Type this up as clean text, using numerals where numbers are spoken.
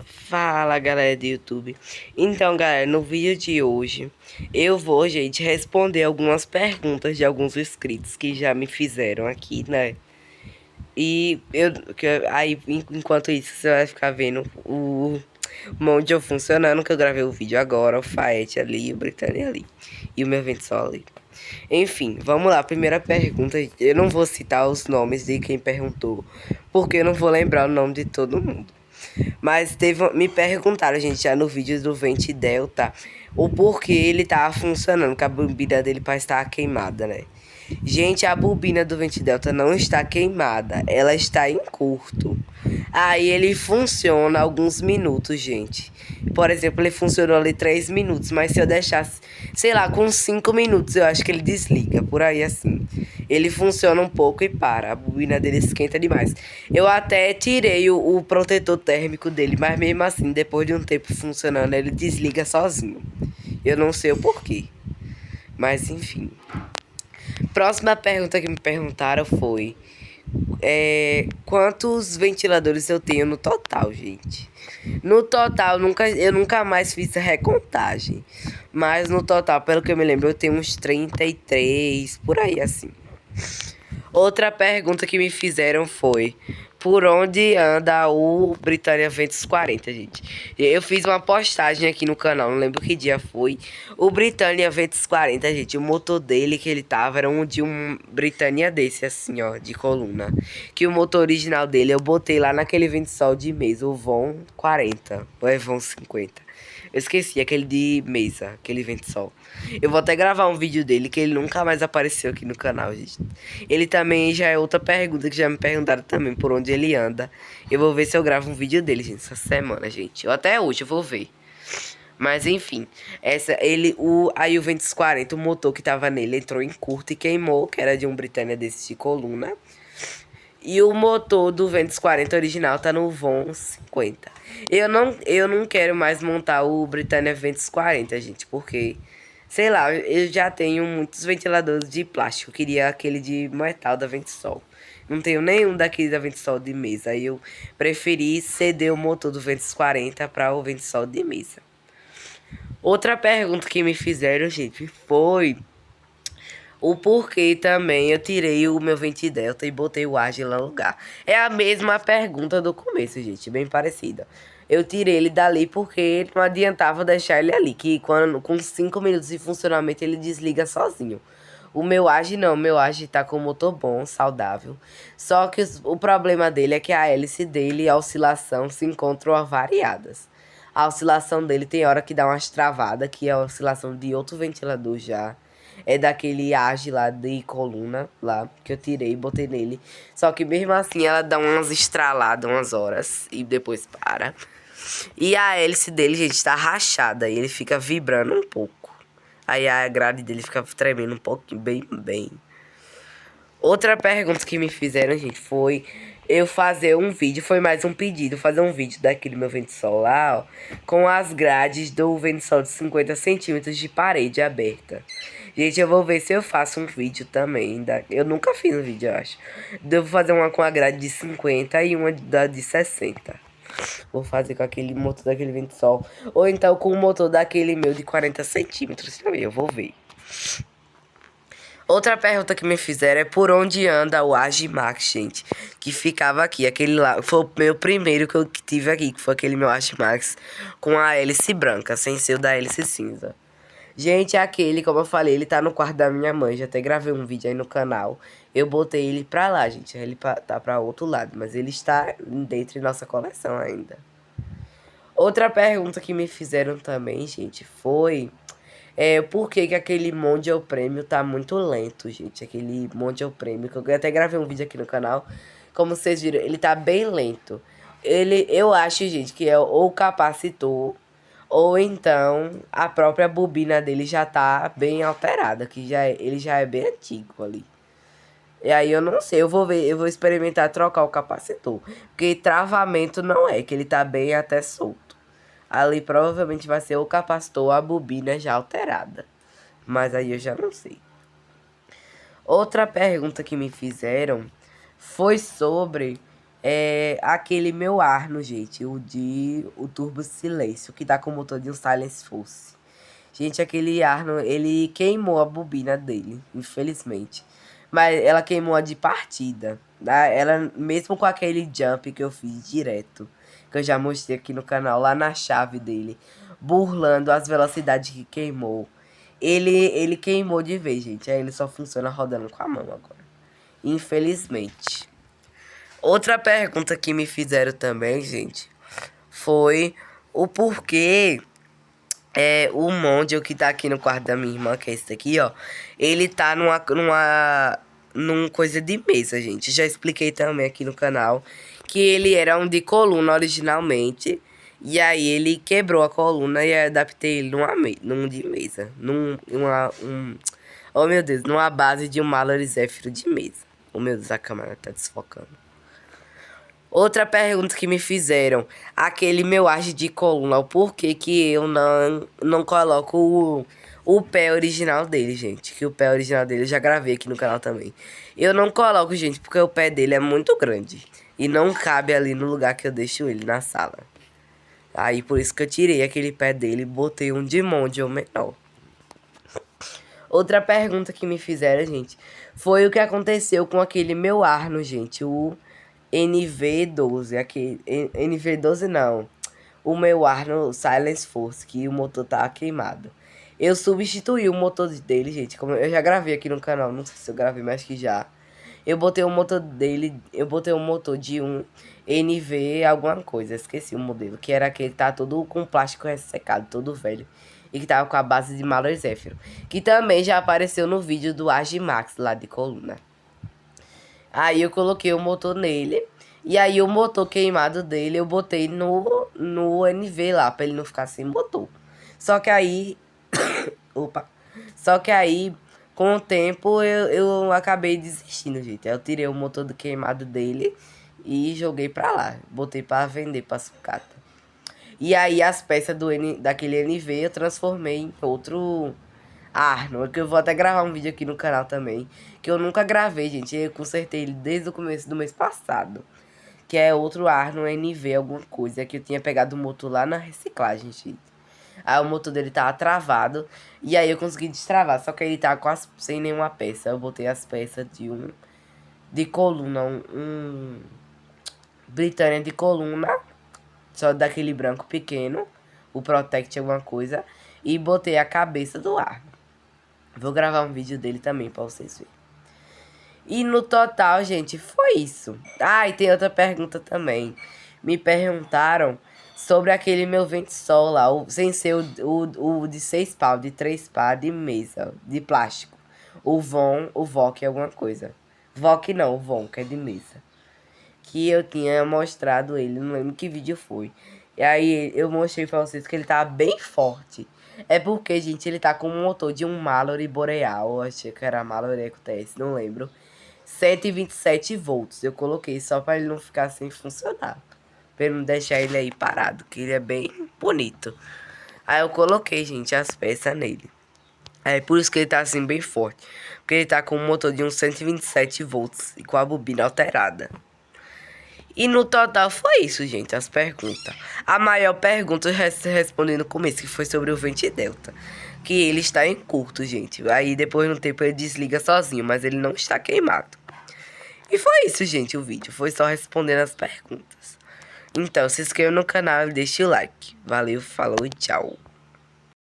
Fala galera do YouTube. Então, galera, no vídeo de hoje eu vou, gente, responder algumas perguntas de alguns inscritos que já me fizeram aqui, né? Aí, enquanto isso, você vai ficar vendo o Mondial funcionando, que eu gravei o vídeo agora, o Faete ali, o Britânia ali e o meu vento só ali. Enfim, vamos lá. Primeira pergunta. Eu não vou citar os nomes de quem perguntou, porque eu não vou lembrar o nome de todo mundo. Mas me perguntaram, gente, já no vídeo do Vente Delta, o porquê ele tava funcionando, que a bobina dele parece estar queimada, né? Gente, a bobina do Vente Delta não está queimada, ela está em curto. Aí ele funciona alguns minutos, gente. Por exemplo, ele funcionou ali 3 minutos, mas se eu deixasse, sei lá, com 5 minutos, eu acho que ele desliga, por aí assim. Ele funciona um pouco e para, a bobina dele esquenta demais. Eu até tirei o protetor térmico dele, mas mesmo assim, depois de um tempo funcionando, ele desliga sozinho. Eu não sei o porquê, mas enfim. Próxima pergunta que me perguntaram foi: quantos ventiladores eu tenho no total, gente? No total, eu nunca mais fiz a recontagem. Mas no total, pelo que eu me lembro, eu tenho uns 33, por aí assim. Outra pergunta que me fizeram foi: por onde anda o Britânia Ventus 40, gente? Eu fiz uma postagem aqui no canal, não lembro que dia foi. O Britânia Ventus 40, gente, o motor dele que ele tava era de um Britânia desse, assim, ó, de coluna. Que o motor original dele eu botei lá naquele Ventsol de mesa, o Von 40, ou é Von 50. Eu esqueci, aquele de mesa, aquele Ventsol. Eu vou até gravar um vídeo dele, que ele nunca mais apareceu aqui no canal, gente. Ele também já é outra pergunta que já me perguntaram também por onde ele anda. Eu vou ver se eu gravo um vídeo dele, gente, essa semana, gente. Ou até hoje eu vou ver. Mas enfim, aí o Ventus 40, o motor que tava nele entrou em curto e queimou, que era de um Britânia desse de coluna. E o motor do Ventus 40 original tá no Von 50. Eu não quero mais montar o Britânia Ventus 40, gente, porque, sei lá, eu já tenho muitos ventiladores de plástico. Eu queria aquele de metal da Ventsol. Não tenho nenhum daquele da Ventsol de mesa. Aí eu preferi ceder o motor do Ventus 40 para o Ventsol de mesa. Outra pergunta que me fizeram, gente, foi o porquê também eu tirei o meu Vente Delta e botei o Agila no lugar. É a mesma pergunta do começo, gente, bem parecida. Eu tirei ele dali porque não adiantava deixar ele ali, que com 5 minutos de funcionamento ele desliga sozinho. O meu Agi não, o meu Agi tá com motor bom, saudável. Só que o problema dele é que a hélice dele e a oscilação se encontram avariadas. A oscilação dele tem hora que dá umas travadas, que é a oscilação de outro ventilador já. É daquele Age lá de coluna, lá, que eu tirei e botei nele. Só que mesmo assim ela dá umas estraladas umas horas e depois para. E a hélice dele, gente, tá rachada e ele fica vibrando um pouco. Aí a grade dele fica tremendo um pouquinho, bem. Outra pergunta que me fizeram, gente, foi eu fazer um vídeo, foi mais um pedido, fazer um vídeo daquele meu Ventsol lá, ó, com as grades do Ventsol de 50 centímetros de parede aberta. Gente, eu vou ver se eu faço um vídeo também. Eu nunca fiz um vídeo, eu acho. Devo fazer uma com a grade de 50 e uma de 60. Vou fazer com aquele motor daquele Ventsol. Ou então com o motor daquele meu de 40 centímetros também, eu vou ver. Outra pergunta que me fizeram é por onde anda o Agimax, gente. Que ficava aqui. Aquele lá foi o meu primeiro que eu tive aqui, que foi aquele meu Agimax com a hélice branca, sem ser o da hélice cinza. Gente, aquele, como eu falei, ele tá no quarto da minha mãe. Já até gravei um vídeo aí no canal. Eu botei ele pra lá, gente. Ele tá pra outro lado, mas ele está dentro de nossa coleção ainda. Outra pergunta que me fizeram também, gente, foi por que que aquele Mondial Prêmio tá muito lento, gente. Aquele Mondial Prêmio, que eu até gravei um vídeo aqui no canal. Como vocês viram, ele tá bem lento. Eu acho, gente, que é ou capacitor, ou então a própria bobina dele já tá bem alterada, que ele já é bem antigo ali. E aí eu não sei, eu vou ver, eu vou experimentar trocar o capacitor. Porque travamento não é, que ele tá bem até solto. Ali provavelmente vai ser o capacitor ou a bobina já alterada. Mas aí eu já não sei. Outra pergunta que me fizeram foi sobre é aquele meu Arno, gente, o Turbo Silêncio, que tá com o motor de um Silence Force. Gente, aquele Arno, ele queimou a bobina dele, infelizmente. Mas ela queimou a de partida, né? Ela, mesmo com aquele jump que eu fiz direto, que eu já mostrei aqui no canal, lá na chave dele, burlando as velocidades que queimou. Ele queimou de vez, gente. Aí ele só funciona rodando com a mão agora. Infelizmente. Outra pergunta que me fizeram também, gente, foi o porquê o Mondial que tá aqui no quarto da minha irmã, que é esse daqui, ó. Ele tá num coisa de mesa, gente. Já expliquei também aqui no canal que ele era um de coluna originalmente. E aí ele quebrou a coluna e aí adaptei ele num de mesa. Oh meu Deus, numa base de um Mallory Zephyr de mesa. Oh meu Deus, a câmera tá desfocando. Outra pergunta que me fizeram, aquele meu arte de coluna, o porquê que eu não coloco o pé original dele, gente. Que o pé original dele eu já gravei aqui no canal também. Eu não coloco, gente, porque o pé dele é muito grande. E não cabe ali no lugar que eu deixo ele, na sala. Aí por isso que eu tirei aquele pé dele e botei um de Mondial menor. Outra pergunta que me fizeram, gente, foi o que aconteceu com aquele meu Arno, gente. O NV12, aquele NV12 não. O meu Arno Silence Force, que o motor tá queimado. Eu substituí o motor dele, gente. Como eu já gravei aqui no canal, não sei se eu gravei, mas que já. Eu botei o motor dele, eu botei o motor de um NV alguma coisa, esqueci o modelo, que era aquele que tá todo com plástico ressecado, todo velho. E que tava com a base de Mallory Zephyr. Que também já apareceu no vídeo do Agimax lá de coluna. Aí eu coloquei o motor nele. E aí o motor queimado dele eu botei no NV lá, pra ele não ficar sem motor. Só que aí... Opa! Só que aí, com o tempo, eu acabei desistindo, gente. Aí eu tirei o motor do queimado dele e joguei pra lá. Botei pra vender pra sucata. E aí as peças daquele NV eu transformei em outro Arno. Que eu vou até gravar um vídeo aqui no canal também. Que eu nunca gravei, gente. Eu consertei ele desde o começo do mês passado. Que é outro Arno NV alguma coisa. Que eu tinha pegado o motor lá na reciclagem, gente. Aí o motor dele tava travado. E aí eu consegui destravar. Só que ele tava quase sem nenhuma peça. Eu botei as peças de coluna. Um Britânia de coluna. Só daquele branco pequeno. O Protect alguma coisa. E botei a cabeça do ar. Vou gravar um vídeo dele também pra vocês verem. E no total, gente, foi isso. Ah, e tem outra pergunta também. Me perguntaram sobre aquele meu vento sol lá. Sem ser o de 6 pau, de 3 pau, de mesa, de plástico. O VOC alguma coisa. VOC não, o VON, que é de mesa. Que eu tinha mostrado ele, não lembro que vídeo foi. E aí eu mostrei pra vocês que ele tá bem forte. É porque, gente, ele tá com o motor de um Mallory Boreal. Eu achei que era Mallory Eco TS, não lembro. 127 volts. Eu coloquei só pra ele não ficar sem funcionar. Pra ele não deixar ele aí parado, que ele é bem bonito. Aí eu coloquei, gente, as peças nele. É por isso que ele tá assim bem forte. Porque ele tá com o motor de uns 127 volts e com a bobina alterada. E no total foi isso, gente, as perguntas. A maior pergunta eu respondi no começo, que foi sobre o Vente Delta. Que ele está em curto, gente. Aí depois no tempo ele desliga sozinho, mas ele não está queimado. E foi isso, gente, o vídeo. Foi só respondendo as perguntas. Então, se inscreva no canal e deixe o like. Valeu, falou e tchau.